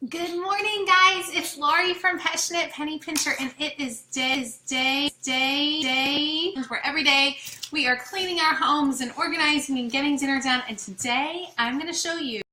Good morning, guys. It's Lori from Passionate Penny Pincher, and it is day, where every day we are cleaning our homes and organizing and getting dinner done. And today I'm going to show you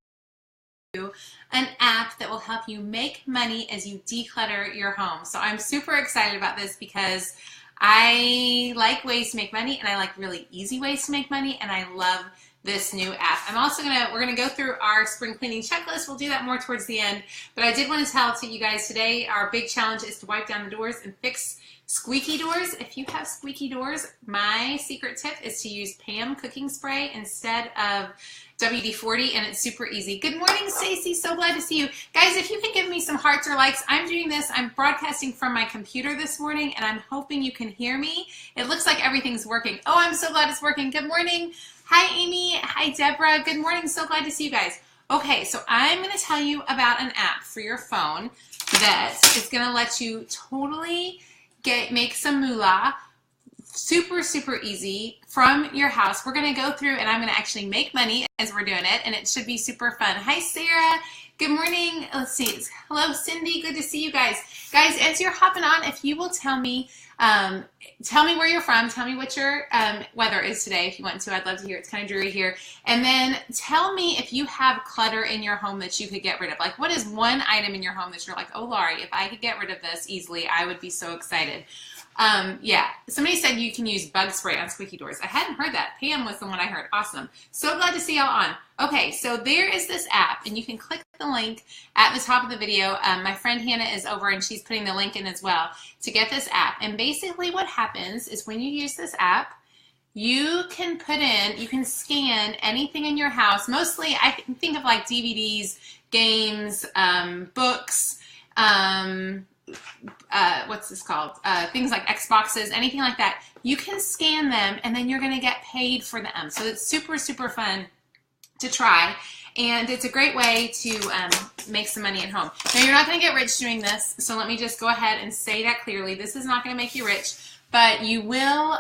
an app that will help you make money as you declutter your home. So I'm super excited about this because I like ways to make money, and I like really easy ways to make money, and I love this new app. We're gonna go through our spring cleaning checklist. We'll do that more towards the end, but I did want to tell you guys today, our big challenge is to wipe down the doors and fix squeaky doors. If you have squeaky doors, my secret tip is to use Pam cooking spray instead of WD-40, and it's super easy. Good morning, Stacy. So glad to see you. Guys, if you can give me some hearts or likes, I'm doing this. I'm broadcasting from my computer this morning, and I'm hoping you can hear me. It looks like everything's working. Oh, I'm so glad it's working. Good morning. Hi, Amy. Hi, Deborah. Good morning. So glad to see you guys. Okay, so I'm going to tell you about an app for your phone that is going to let you totally make some moolah super easy from your house. We're going to go through and I'm going to actually make money as we're doing it, and it should be super fun. Hi, Sarah. Good morning. Let's see. Hello, Cindy. Good to see you guys. Guys, as you're hopping on, if you will tell me where you're from, tell me what your weather is today if you want to. I'd love to hear. It's kind of dreary here. And then tell me if you have clutter in your home that you could get rid of. Like, what is one item in your home that you're like, oh, Laurie, if I could get rid of this easily, I would be so excited. Yeah, somebody said you can use bug spray on squeaky doors. I hadn't heard that. Pam was the one I heard. Awesome. So glad to see y'all on. Okay, so there is this app, and you can click the link at the top of the video. My friend Hannah is over, and she's putting the link in as well to get this app. And basically what happens is when you use this app, you can scan anything in your house. Mostly, I think of like DVDs, games, books, what's this called? Things like Xboxes, anything like that. You can scan them, and then you're going to get paid for them. So it's super fun to try, and it's a great way to make some money at home. Now, you're not going to get rich doing this, so let me just go ahead and say that clearly. This is not going to make you rich, but you will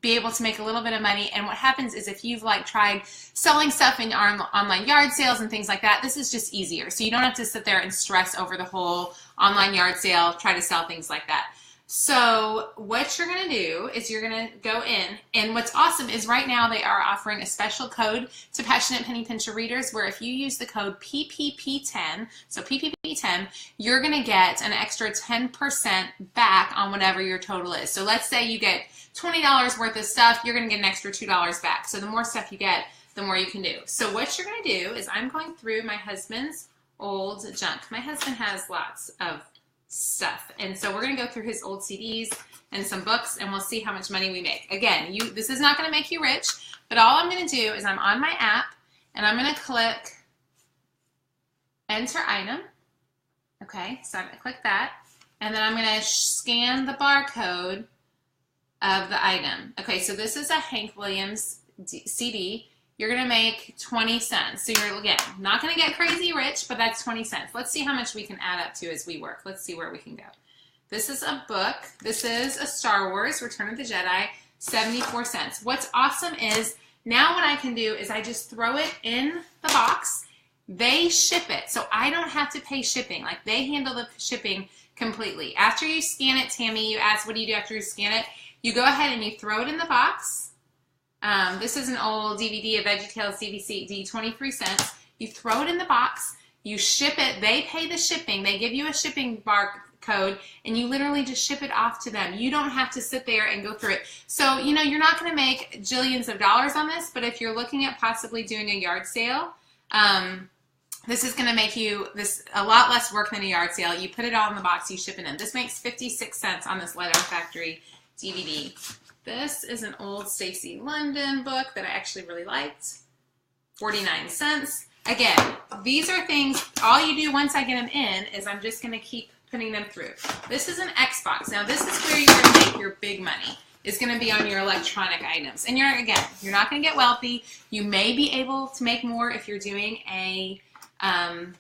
be able to make a little bit of money. And what happens is if you've tried selling stuff in online yard sales and things like that, this is just easier. So you don't have to sit there and stress over the whole online yard sale, try to sell things like that. So what you're going to do is you're going to go in, and what's awesome is right now they are offering a special code to Passionate Penny Pincher readers where if you use the code PPP10, so PPP10, you're going to get an extra 10% back on whatever your total is. So let's say you get $20 worth of stuff, you're going to get an extra $2 back. So the more stuff you get, the more you can do. So what you're going to do is I'm going through my husband's old junk. My husband has lots of stuff, and so we're going to go through his old CDs and some books, and we'll see how much money we make. Again, this is not going to make you rich, but all I'm going to do is I'm on my app, and I'm going to click enter item. Okay, so I'm going to click that, and then I'm going to scan the barcode of the item. Okay, so this is a Hank Williams CD. You're going to make 20 cents. So you're, again, not going to get crazy rich, but that's 20 cents. Let's see how much we can add up to as we work. Let's see where we can go. This is a book. This is a Star Wars, Return of the Jedi, 74 cents. What's awesome is now what I can do is I just throw it in the box. They ship it, so I don't have to pay shipping. Like, they handle the shipping completely. After you scan it, Tammy, you asked, what do you do after you scan it? You go ahead and you throw it in the box. This is an old DVD of VeggieTales DVD, 23 cents. You throw it in the box, you ship it, they pay the shipping, they give you a shipping barcode, and you literally just ship it off to them. You don't have to sit there and go through it. So, you're not going to make jillions of dollars on this, but if you're looking at possibly doing a yard sale, this is going to make you a lot less work than a yard sale. You put it all in the box, you ship it in. This makes 56 cents on this Letter Factory DVD. This is an old Stacy London book that I actually really liked. 49 cents. Again, these are things, all you do once I get them in is I'm just going to keep putting them through. This is an Xbox. Now, this is where you're going to make your big money. It's going to be on your electronic items. And you're not going to get wealthy. You may be able to make more if you're doing an on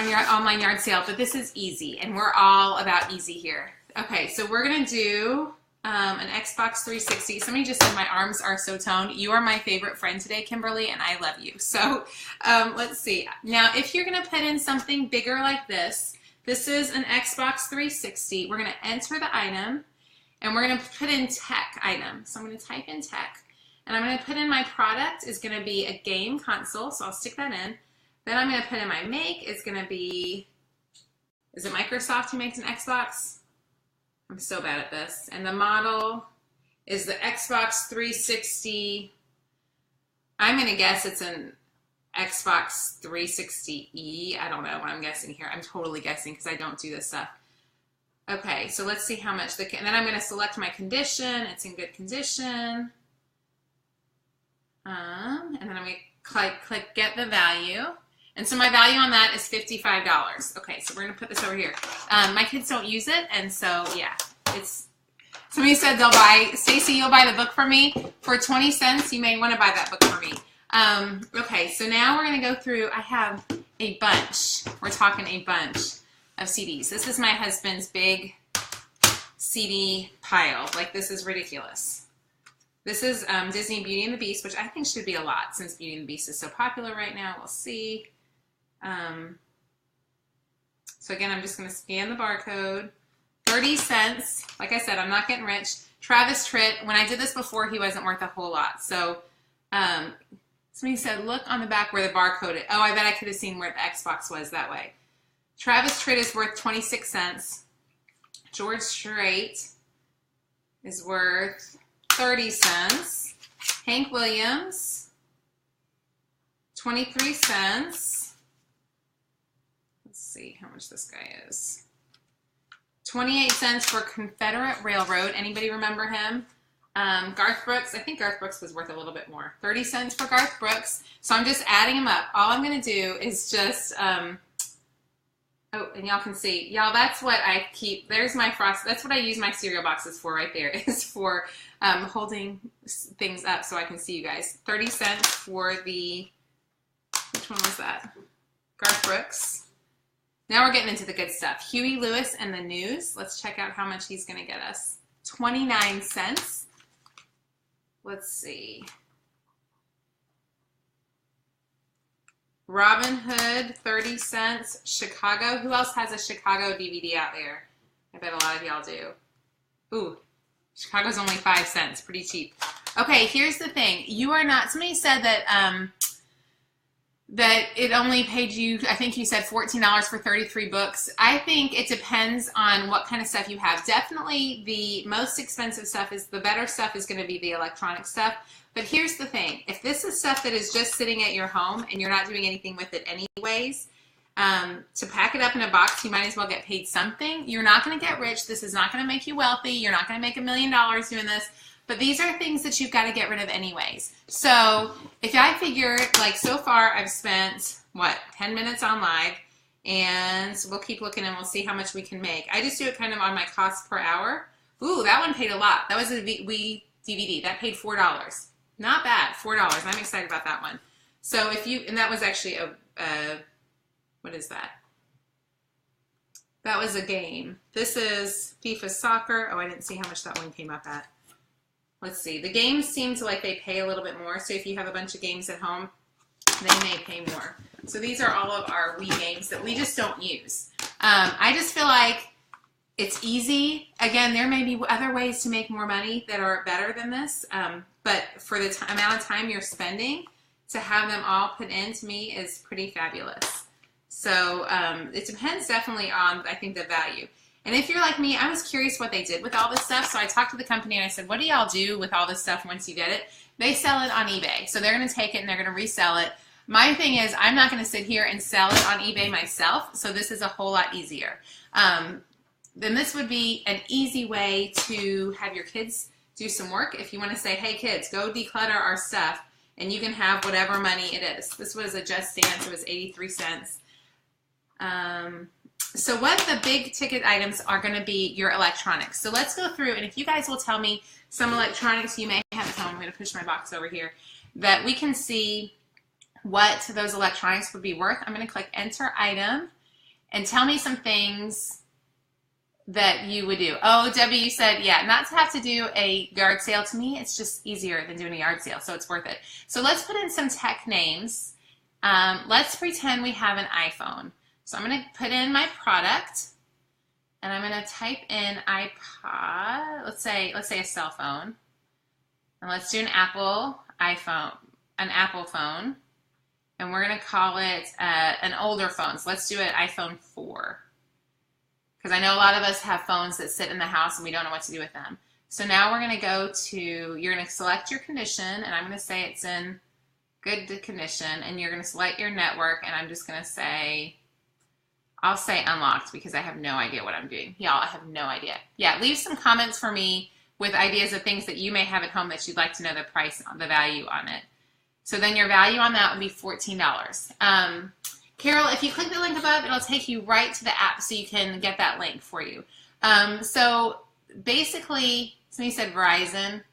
your online yard sale, but this is easy, and we're all about easy here. Okay, so we're going to do an Xbox 360. Somebody just said my arms are so toned. You are my favorite friend today, Kimberly, and I love you. So let's see. Now, if you're going to put in something bigger like this, this is an Xbox 360. We're going to enter the item, and we're going to put in tech item. So I'm going to type in tech, and I'm going to put in my product is going to be a game console, so I'll stick that in. Then I'm going to put in my make is going to be, is it Microsoft who makes an Xbox? I'm so bad at this. And the model is the Xbox 360. I'm going to guess it's an Xbox 360E. I don't know what I'm guessing here. I'm totally guessing because I don't do this stuff. Okay, so let's see how much and then I'm going to select my condition. It's in good condition. And then I'm going to click get the value. And so my value on that is $55. Okay, so we're going to put this over here. My kids don't use it, and so, yeah. Somebody said they'll buy, Stacy, you'll buy the book for me for 20 cents. You may want to buy that book for me. Okay, so now we're going to go through. I have a bunch. We're talking a bunch of CDs. This is my husband's big CD pile. Like, this is ridiculous. This is Disney Beauty and the Beast, which I think should be a lot since Beauty and the Beast is so popular right now. We'll see. So again, I'm just going to scan the barcode. 30 cents. Like I said, I'm not getting rich. Travis Tritt, when I did this before, he wasn't worth a whole lot. So somebody said, look on the back where the barcode is. Oh, I bet I could have seen where the Xbox was that way. Travis Tritt is worth 26 cents. George Strait is worth 30 cents. Hank Williams, 23 cents. Let's see how much this guy is. 28 cents for Confederate Railroad. Anybody remember him? Garth Brooks. I think Garth Brooks was worth a little bit more. 30 cents for Garth Brooks. So I'm just adding them up. All I'm going to do is just, oh, and y'all can see. Y'all, that's what I keep. There's my frost. That's what I use my cereal boxes for right there, is for holding things up so I can see you guys. 30 cents for the, which one was that? Garth Brooks. Now we're getting into the good stuff. Huey Lewis and the News. Let's check out how much he's going to get us. 29 cents. Let's see. Robin Hood, 30 cents. Chicago. Who else has a Chicago DVD out there? I bet a lot of y'all do. Ooh, Chicago's only 5 cents. Pretty cheap. Okay, here's the thing. You are not, somebody said that that it only paid you, I think you said $14 for 33 books. I think it depends on what kind of stuff you have. Definitely the most expensive stuff is, the better stuff is going to be the electronic stuff. But here's the thing. If this is stuff that is just sitting at your home and you're not doing anything with it anyways, to pack it up in a box, you might as well get paid something. You're not going to get rich. This is not going to make you wealthy. You're not going to make $1 million doing this. But these are things that you've got to get rid of anyways. So if I figure, like so far I've spent, what, 10 minutes on live, and we'll keep looking and we'll see how much we can make. I just do it kind of on my cost per hour. Ooh, that one paid a lot. That was a Wii DVD. That paid $4. Not bad, $4. I'm excited about that one. So if you, and that was actually a what is that? That was a game. This is FIFA Soccer. Oh, I didn't see how much that one came up at. Let's see. The games seem to like they pay a little bit more. So if you have a bunch of games at home, they may pay more. So these are all of our Wii games that we just don't use. I just feel like it's easy. Again, there may be other ways to make more money that are better than this. But for the amount of time you're spending to have them all put in, to me, is pretty fabulous. So it depends definitely on, I think, the value. And if you're like me, I was curious what they did with all this stuff. So I talked to the company and I said, what do y'all do with all this stuff once you get it? They sell it on eBay. So they're going to take it and they're going to resell it. My thing is, I'm not going to sit here and sell it on eBay myself. So this is a whole lot easier. Then this would be an easy way to have your kids do some work. If you want to say, hey kids, go declutter our stuff and you can have whatever money it is. This was a Just Dance. It was 83 cents. So what the big ticket items are going to be your electronics. So let's go through, and if you guys will tell me some electronics you may have at home, I'm going to push my box over here, that we can see what those electronics would be worth. I'm going to click Enter Item, and tell me some things that you would do. Oh, Debbie, you said, yeah, not to have to do a yard sale. To me, it's just easier than doing a yard sale, so it's worth it. So let's put in some tech names. Let's pretend we have an iPhone. So I'm going to put in my product, and I'm going to type in iPod. Let's say a cell phone, and let's do an Apple phone, and we're going to call it an older phone. So let's do an iPhone 4. Because I know a lot of us have phones that sit in the house and we don't know what to do with them. So now we're going to go to, you're going to select your condition, and I'm going to say it's in good condition, and you're going to select your network, and I'm just going to say, I'll say unlocked because I have no idea what I'm doing. Y'all, I have no idea. Yeah, leave some comments for me with ideas of things that you may have at home that you'd like to know the price, the value on it. So then your value on that would be $14. Carol, if you click the link above, it'll take you right to the app so you can get that link for you. So basically, somebody said Verizon.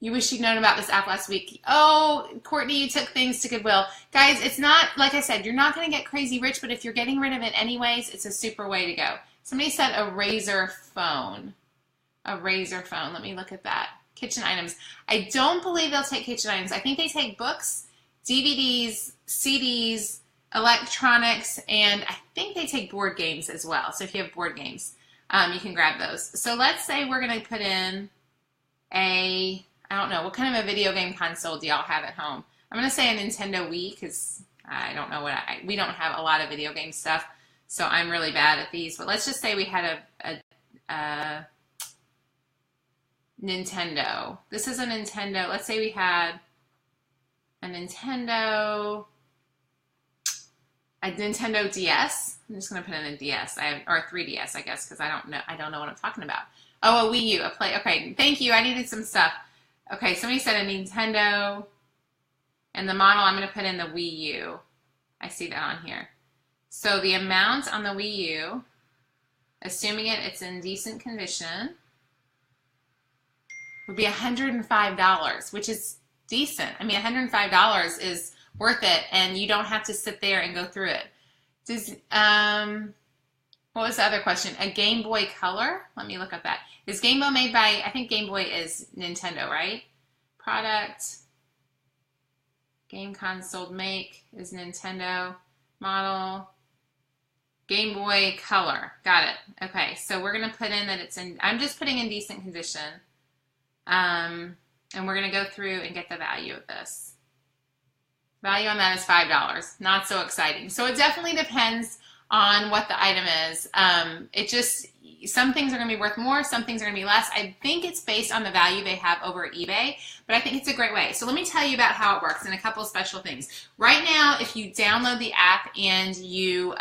You wish you'd known about this app last week. Oh, Courtney, you took things to Goodwill. Guys, it's not, like I said, you're not going to get crazy rich, but if you're getting rid of it anyways, it's a super way to go. Somebody said a Razor phone. A Razor phone. Let me look at that. Kitchen items. I don't believe they'll take kitchen items. I think they take books, DVDs, CDs, electronics, and I think they take board games as well. So if you have board games, you can grab those. So let's say we're going to put in I don't know, what kind of a video game console do y'all have at home? I'm going to say a Nintendo Wii because I don't know we don't have a lot of video game stuff, so I'm really bad at these. But let's just say we had a Nintendo. This is a Nintendo. Let's say we had a Nintendo DS. I'm just gonna put in a DS. Or a 3DS, I guess, because I don't know what I'm talking about. Oh, a Wii U, okay, thank you. I needed some stuff. Okay, somebody said a Nintendo, and the model I'm gonna put in the Wii U. I see that on here. So the amount on the Wii U, assuming it's in decent condition, would be $105, which is decent. I mean, $105 is worth it, and you don't have to sit there and go through it. What was the other question? A Game Boy Color? Let me look up that. Is Game Boy made by, I think Game Boy is Nintendo, right? Product, game console make is Nintendo, model, Game Boy Color. Got it. Okay, so we're going to put in that it's in, I'm just putting in decent condition. And we're going to go through and get the value of this. Value on that is $5. Not so exciting. So it definitely depends on what the item is. Some things are going to be worth more, some things are going to be less. I think it's based on the value they have over at eBay, but I think it's a great way. So let me tell you about how it works and a couple of special things. Right now, if you download the app and you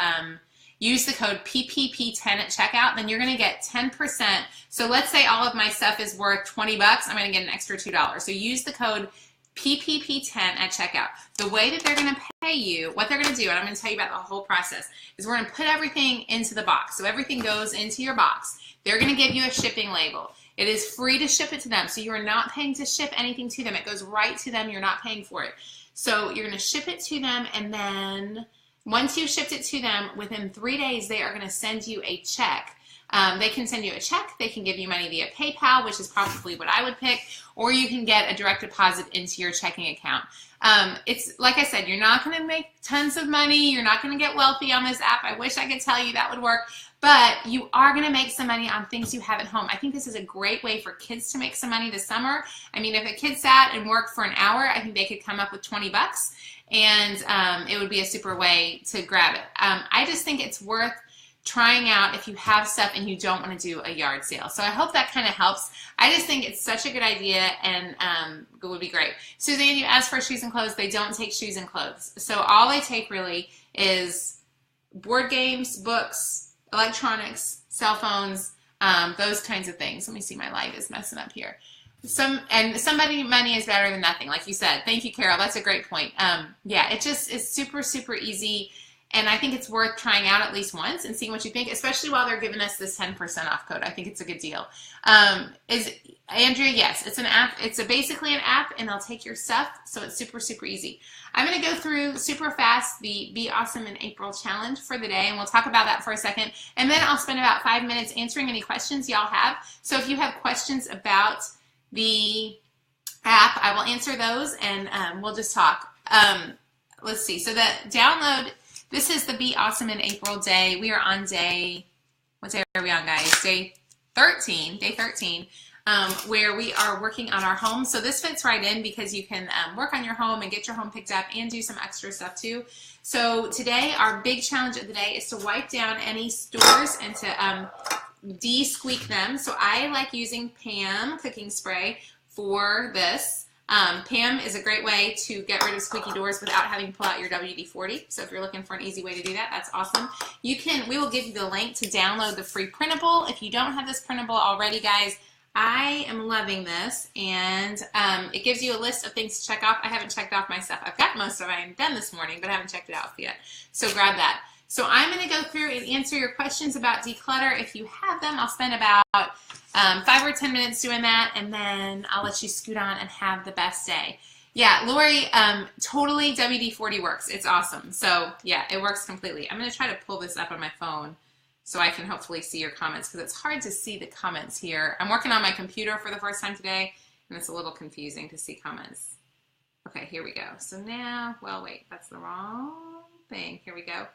use the code PPP10 at checkout, then you're going to get 10%. So let's say all of my stuff is worth $20. I'm going to get an extra $2. So use the code PPP10 at checkout. The way that they're going to pay you, what they're going to do, and I'm going to tell you about the whole process, is we're going to put everything into the box. So everything goes into your box. They're going to give you a shipping label. It is free to ship it to them. So you are not paying to ship anything to them. It goes right to them. You're not paying for it. So you're going to ship it to them, and then once you've shipped it to them, within 3 days, they are going to send you a check. They can send you a check. They can give you money via PayPal, which is probably what I would pick, or you can get a direct deposit into your checking account. It's like I said, you're not going to make tons of money. You're not going to get wealthy on this app. I wish I could tell you that would work, but you are going to make some money on things you have at home. I think this is a great way for kids to make some money this summer. I mean, if a kid sat and worked for an hour, I think they could come up with 20 bucks, and it would be a super way to grab it. I just think it's worth trying out if you have stuff and you don't want to do a yard sale. So I hope that kind of helps. I just think it's such a good idea, and it would be great. Suzanne, you asked for shoes and clothes. They don't take shoes and clothes. So all they take really is board games, books, electronics, cell phones, those kinds of things. Let me see, my light is messing up here. Somebody money is better than nothing, like you said. Thank you, Carol. That's a great point. Yeah, it just is super, super easy. And I think it's worth trying out at least once and seeing what you think, especially while they're giving us this 10% off code. I think it's a good deal. Is Andrea? Yes, it's an app. It's basically an app, and they'll take your stuff, so it's super, super easy. I'm going to go through super fast the Be Awesome in April challenge for the day, and we'll talk about that for a second. And then I'll spend about 5 minutes answering any questions y'all have. So if you have questions about the app, I will answer those, and we'll just talk. Let's see. So the download. This is the Be Awesome in April day. We are on day, what day are we on, guys? Day 13, where we are working on our home. So this fits right in because you can work on your home and get your home picked up and do some extra stuff too. So today, our big challenge of the day is to wipe down any stores and to de-squeak them. So I like using Pam cooking spray for this. Pam is a great way to get rid of squeaky doors without having to pull out your WD-40. So if you're looking for an easy way to do that, that's awesome. We will give you the link to download the free printable. If you don't have this printable already, guys, I am loving this, and it gives you a list of things to check off. I haven't checked off my stuff. I've got most of it done this morning, but I haven't checked it out yet. So grab that. So I'm going to go through and answer your questions about declutter. If you have them, I'll spend about 5 or 10 minutes doing that, and then I'll let you scoot on and have the best day. Yeah, Lori, totally WD-40 works. It's awesome. So yeah, it works completely. I'm going to try to pull this up on my phone so I can hopefully see your comments, because it's hard to see the comments here. I'm working on my computer for the first time today, and it's a little confusing to see comments. Okay, here we go. So now, well, wait, that's the wrong thing. Here we go.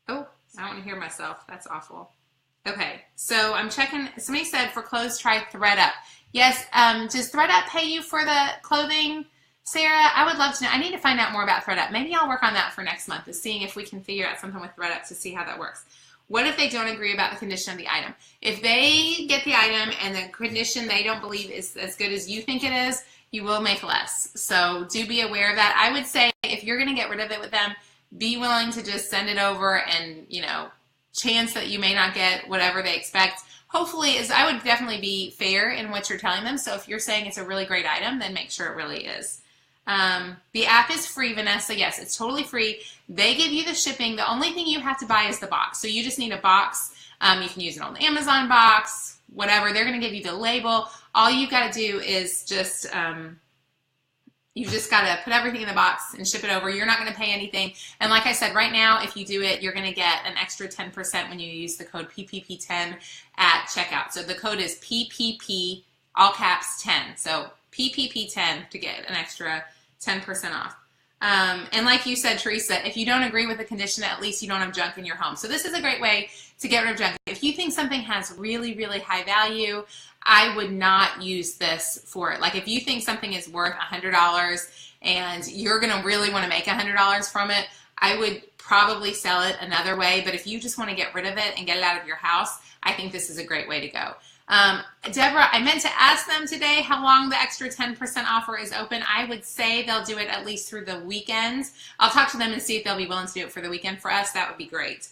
Oh, I don't want to hear myself. That's awful. Okay, so I'm checking. Somebody said for clothes, try ThreadUp. Yes, does ThreadUp pay you for the clothing, Sarah? I would love to know. I need to find out more about ThreadUp. Maybe I'll work on that for next month, is seeing if we can figure out something with ThreadUp to see how that works. What if they don't agree about the condition of the item? If they get the item and the condition they don't believe is as good as you think it is, you will make less. So do be aware of that. I would say if you're going to get rid of it with them, be willing to just send it over, and, you know, chance that you may not get whatever they expect. Hopefully, I would definitely be fair in what you're telling them. So if you're saying it's a really great item, then make sure it really is. The app is free, Vanessa. Yes, it's totally free. They give you the shipping. The only thing you have to buy is the box. So you just need a box. You can use an old Amazon box, whatever. They're going to give you the label. All you've got to do is just... you've just got to put everything in the box and ship it over. You're not going to pay anything. And like I said, right now, if you do it, you're going to get an extra 10% when you use the code PPP10 at checkout. So the code is PPP, all caps 10. So PPP10 to get an extra 10% off. And like you said, Teresa, if you don't agree with the condition, at least you don't have junk in your home. So this is a great way to get rid of junk. If you think something has really, really high value, I would not use this for it. Like if you think something is worth $100 and you're going to really want to make $100 from it, I would probably sell it another way. But if you just want to get rid of it and get it out of your house, I think this is a great way to go. Deborah, I meant to ask them today how long the extra 10% offer is open. I would say they'll do it at least through the weekends. I'll talk to them and see if they'll be willing to do it for the weekend for us. That would be great.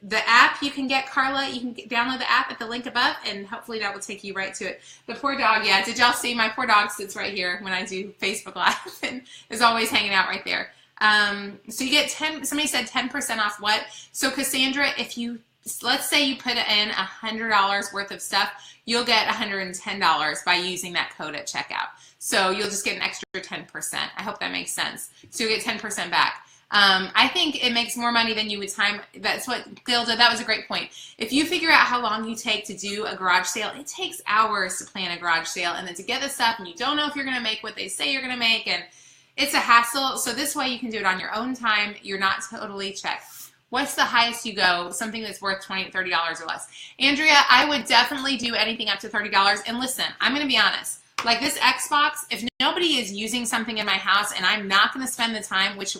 The app you can get, Carla, you can download the app at the link above, and hopefully that will take you right to it. The poor dog, yeah, did y'all see? My poor dog sits right here when I do Facebook Live and is always hanging out right there. So you get somebody said 10% off what? So Cassandra, if you, let's say you put in $100 worth of stuff, you'll get $110 by using that code at checkout. So you'll just get an extra 10%. I hope that makes sense. So you'll get 10% back. I think it makes more money than you would time. That's what Gilda, that was a great point. If you figure out how long you take to do a garage sale, it takes hours to plan a garage sale, and then to get the stuff, and you don't know if you're going to make what they say you're going to make, and it's a hassle. So this way you can do it on your own time. You're not totally checked. What's the highest you go? Something that's worth $20, $30 or less. Andrea, I would definitely do anything up to $30. And listen, I'm going to be honest. Like this Xbox, if nobody is using something in my house and I'm not going to spend the time, which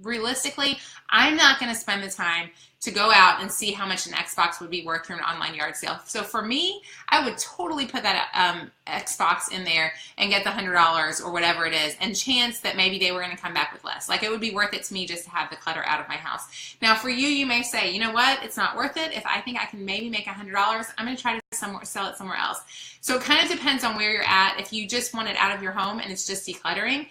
realistically, I'm not going to spend the time to go out and see how much an Xbox would be worth through an online yard sale. So for me, I would totally put that Xbox in there and get the $100 or whatever it is, and chance that maybe they were going to come back with less. Like it would be worth it to me just to have the clutter out of my house. Now for you, you may say, you know what, it's not worth it. If I think I can maybe make $100, I'm going to try to sell it somewhere else. So it kind of depends on where you're at. If you just want it out of your home and it's just decluttering,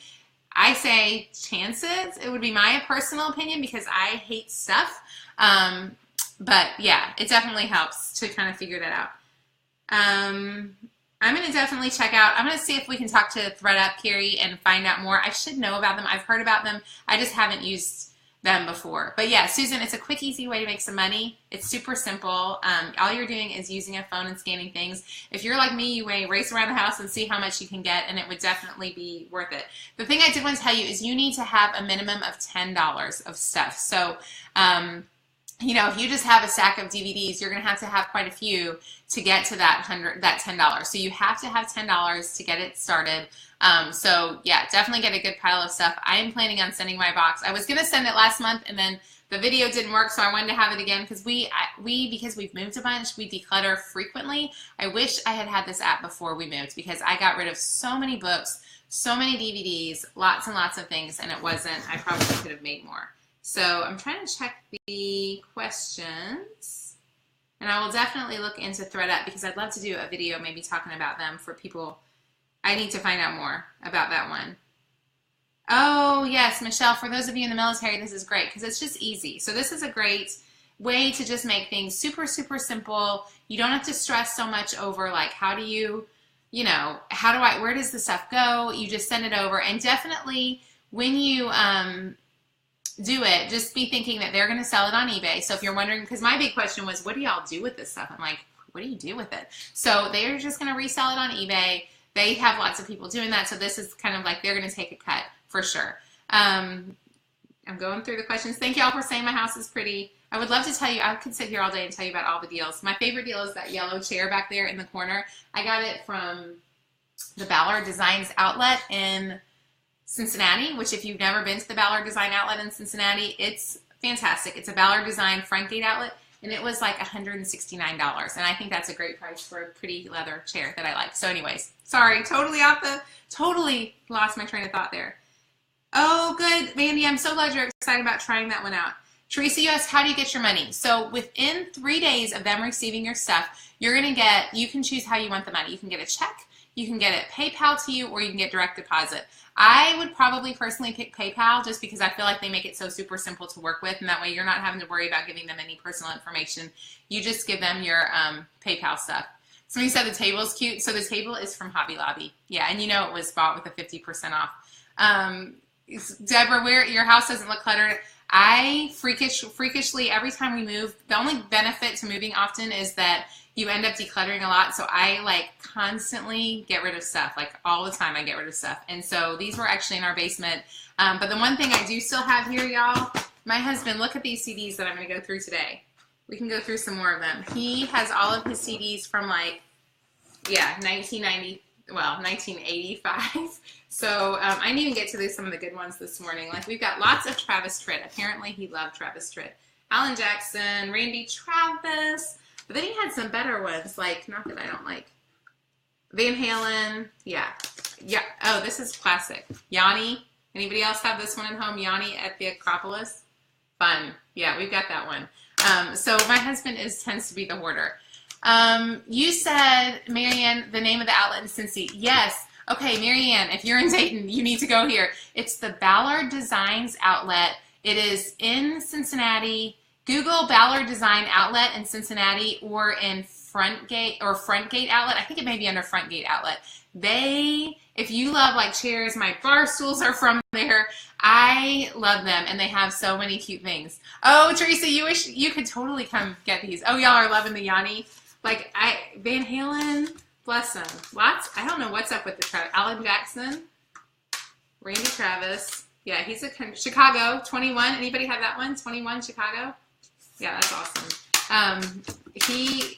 I say chances. It would be my personal opinion because I hate stuff. But yeah, it definitely helps to kind of figure that out. I'm going to definitely check out, I'm going to see if we can talk to ThreadUp, Carrie, and find out more. I should know about them. I've heard about them. I just haven't used them before. But yeah, Susan, it's a quick, easy way to make some money. It's super simple. All you're doing is using a phone and scanning things. If you're like me, you may race around the house and see how much you can get, and it would definitely be worth it. The thing I did want to tell you is you need to have a minimum of $10 of stuff. So, you know, if you just have a stack of DVDs, you're going to have quite a few to get to that $10. So you have to have $10 to get it started. So yeah, definitely get a good pile of stuff. I am planning on sending my box. I was going to send it last month and then the video didn't work, so I wanted to have it again because because we've moved a bunch, we declutter frequently. I wish I had had this app before we moved because I got rid of so many books, so many DVDs, lots and lots of things, and it wasn't, I probably could have made more. So I'm trying to check the questions, and I will definitely look into ThreadUp because I'd love to do a video maybe talking about them for people. I need to find out more about that one. Oh, yes, Michelle, for those of you in the military, this is great because it's just easy. So this is a great way to just make things super, super simple. You don't have to stress so much over like how do you, where does the stuff go? You just send it over, and definitely when you do it, just be thinking that they're going to sell it on eBay. So if you're wondering, because my big question was, what do y'all do with this stuff? I'm like, what do you do with it? So they're just going to resell it on eBay. They have lots of people doing that. So this is kind of like they're going to take a cut for sure. I'm going through the questions. Thank y'all for saying my house is pretty. I would love to tell you, I could sit here all day and tell you about all the deals. My favorite deal is that yellow chair back there in the corner. I got it from the Ballard Designs outlet in Cincinnati, which if you've never been to the Ballard Design outlet in Cincinnati, it's fantastic. It's a Ballard Design front gate outlet, and it was like $169, and I think that's a great price for a pretty leather chair that I like. So anyways, sorry, totally lost my train of thought there. Oh, good, Mandy, I'm so glad you're excited about trying that one out. Teresa, you asked, how do you get your money? So within 3 days of them receiving your stuff, you can choose how you want the money. You can get a check, you can get it PayPal to you, or you can get direct deposit. I would probably personally pick PayPal just because I feel like they make it so super simple to work with, and that way you're not having to worry about giving them any personal information. You just give them your PayPal stuff. Somebody said the table is cute. So the table is from Hobby Lobby. Yeah, and you know it was bought with a 50% off. Deborah, your house doesn't look cluttered. I freakishly, every time we move, the only benefit to moving often is that you end up decluttering a lot. So I like constantly get rid of stuff, like all the time I get rid of stuff. And so these were actually in our basement. But the one thing I do still have here, y'all, my husband, look at these CDs that I'm going to go through today. We can go through some more of them. He has all of his CDs from like, yeah, 1985. So I didn't even get to some of the good ones this morning. Like we've got lots of Travis Tritt. Apparently he loved Travis Tritt. Alan Jackson, Randy Travis. But then he had some better ones, like, not that I don't like. Van Halen, yeah. Oh, this is classic. Yanni. Anybody else have this one at home? Yanni at the Acropolis. Fun. Yeah, we've got that one. So my husband tends to be the hoarder. You said, Marianne, the name of the outlet in Cincy. Yes. Okay, Marianne, if you're in Dayton, you need to go here. It's the Ballard Designs outlet. It is in Cincinnati. Google Ballard Design Outlet in Cincinnati or in Front Gate Outlet. I think it may be under Front Gate Outlet. If you love like chairs, my bar stools are from there. I love them, and they have so many cute things. Oh, Teresa, you wish you could totally come get these. Oh, y'all are loving the Yanni. Like Van Halen, bless them. Lots. I don't know what's up with the Alan Jackson, Randy Travis. Yeah, he's a Chicago 21. Anybody have that one? 21 Chicago. Yeah, that's awesome. He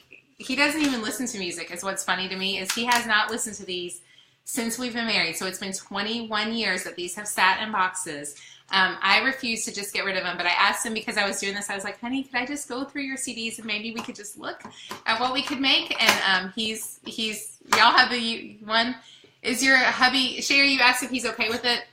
doesn't even listen to music, is what's funny to me, is he has not listened to these since we've been married. So it's been 21 years that these have sat in boxes. I refuse to just get rid of them, but I asked him because I was doing this. I was like, honey, could I just go through your CDs and maybe we could just look at what we could make? And y'all have the one. Is your hubby, Sherry, you asked if he's okay with it?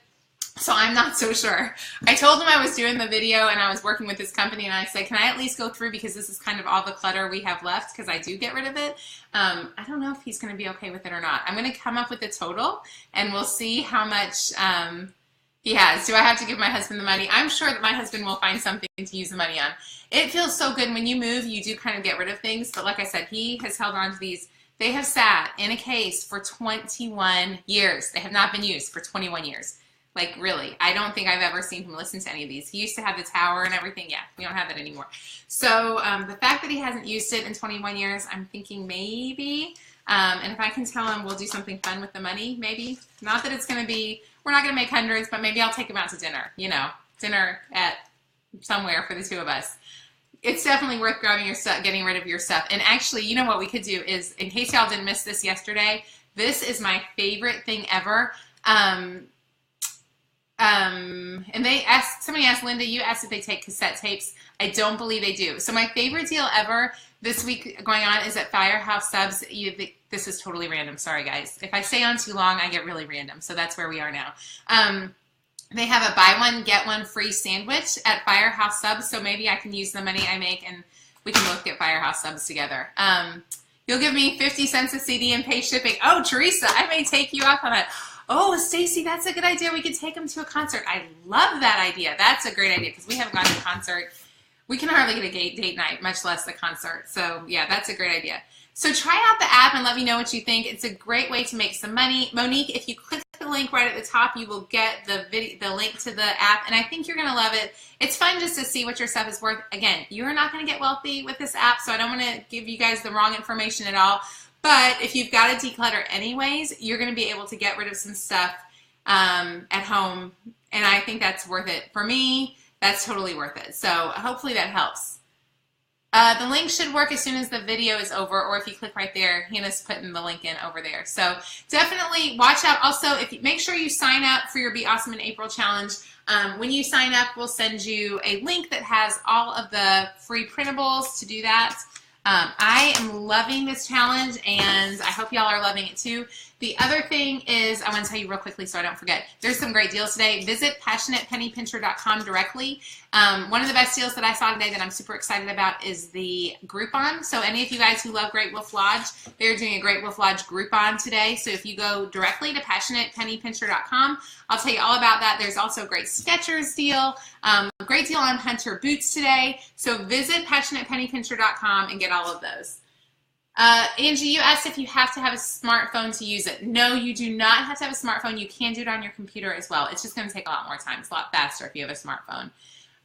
So I'm not so sure. I told him I was doing the video and I was working with this company, and I said, can I at least go through because this is kind of all the clutter we have left because I do get rid of it. I don't know if he's going to be okay with it or not. I'm going to come up with a total and we'll see how much He has. Do I have to give my husband the money? I'm sure that my husband will find something to use the money on. It feels so good when you move, you do kind of get rid of things. But like I said, he has held on to these. They have sat in a case for 21 years. They have not been used for 21 years. Like, really, I don't think I've ever seen him listen to any of these. He used to have the tower and everything. Yeah, we don't have that anymore. So the fact that he hasn't used it in 21 years, I'm thinking maybe, and if I can tell him we'll do something fun with the money, maybe. Not that it's going to be, we're not going to make hundreds, but maybe I'll take him out to dinner, you know, dinner at somewhere for the two of us. It's definitely worth grabbing your stuff, getting rid of your stuff. And actually, you know what we could do is, in case y'all didn't miss this yesterday, this is my favorite thing ever. And somebody asked, Linda, you asked if they take cassette tapes. I don't believe they do. So my favorite deal ever this week going on is at Firehouse Subs. This is totally random. Sorry, guys. If I stay on too long, I get really random. So that's where we are now. They have a buy one, get one free sandwich at Firehouse Subs. So maybe I can use the money I make and we can both get Firehouse Subs together. You'll give me 50 cents a CD and pay shipping. Oh, Teresa, I may take you up on it. Oh, Stacy, that's a good idea. We could take them to a concert. I love that idea. That's a great idea because we haven't gone to a concert. We can hardly get a date night, much less the concert. So, yeah, that's a great idea. So try out the app and let me know what you think. It's a great way to make some money. Monique, if you click the link right at the top, you will get the link to the app, and I think you're going to love it. It's fun just to see what your stuff is worth. Again, you're not going to get wealthy with this app, so I don't want to give you guys the wrong information at all. But if you've got to declutter anyways, you're going to be able to get rid of some stuff at home, and I think that's worth it. For me, that's totally worth it. So hopefully that helps. The link should work as soon as the video is over, or if you click right there, Hannah's putting the link in over there. So definitely watch out. Also, make sure you sign up for your Be Awesome in April challenge. When you sign up, we'll send you a link that has all of the free printables to do that. I am loving this challenge, and I hope y'all are loving it too. The other thing is, I want to tell you real quickly so I don't forget, there's some great deals today. Visit passionatepennypincher.com directly. One of the best deals that I saw today that I'm super excited about is the Groupon. So any of you guys who love Great Wolf Lodge, they're doing a Great Wolf Lodge Groupon today. So if you go directly to passionatepennypincher.com, I'll tell you all about that. There's also a great Skechers deal, a great deal on Hunter boots today. So visit passionatepennypincher.com and get all of those. Angie, you asked if you have to have a smartphone to use it. No, you do not have to have a smartphone. You can do it on your computer as well. It's just going to take a lot more time. It's a lot faster if you have a smartphone.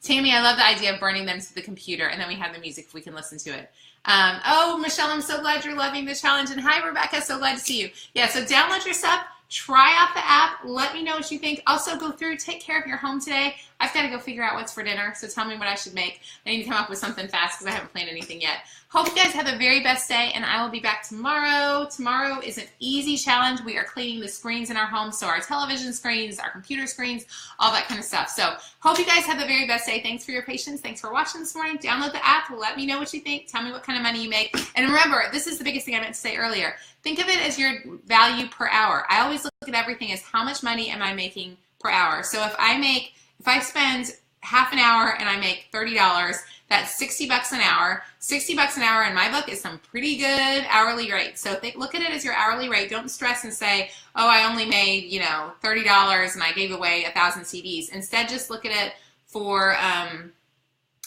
Tammy, I love the idea of burning them to the computer, and then we have the music if we can listen to it. Oh, Michelle, I'm so glad you're loving the challenge. And hi, Rebecca, so glad to see you. Yeah, so download your stuff. Try out the app. Let me know what you think. Also, go through, take care of your home today. I've got to go figure out what's for dinner, so tell me what I should make. I need to come up with something fast because I haven't planned anything yet. Hope you guys have the very best day, and I will be back tomorrow. Tomorrow is an easy challenge. We are cleaning the screens in our home, so our television screens, our computer screens, all that kind of stuff. So hope you guys have the very best day. Thanks for your patience. Thanks for watching this morning. Download the app. Let me know what you think. Tell me what kind of money you make. And remember, this is the biggest thing I meant to say earlier. Think of it as your value per hour. I always look at everything as how much money am I making per hour. So if I spend half an hour and I make $30, that's $60 an hour. $60 an hour in my book is some pretty good hourly rate. So look at it as your hourly rate. Don't stress and say, oh, I only made, you know, $30 and I gave away 1,000 CDs. Instead, just look at it for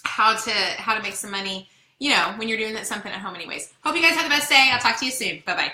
how to make some money, you know, when you're doing something at home anyways. Hope you guys have the best day. I'll talk to you soon. Bye-bye.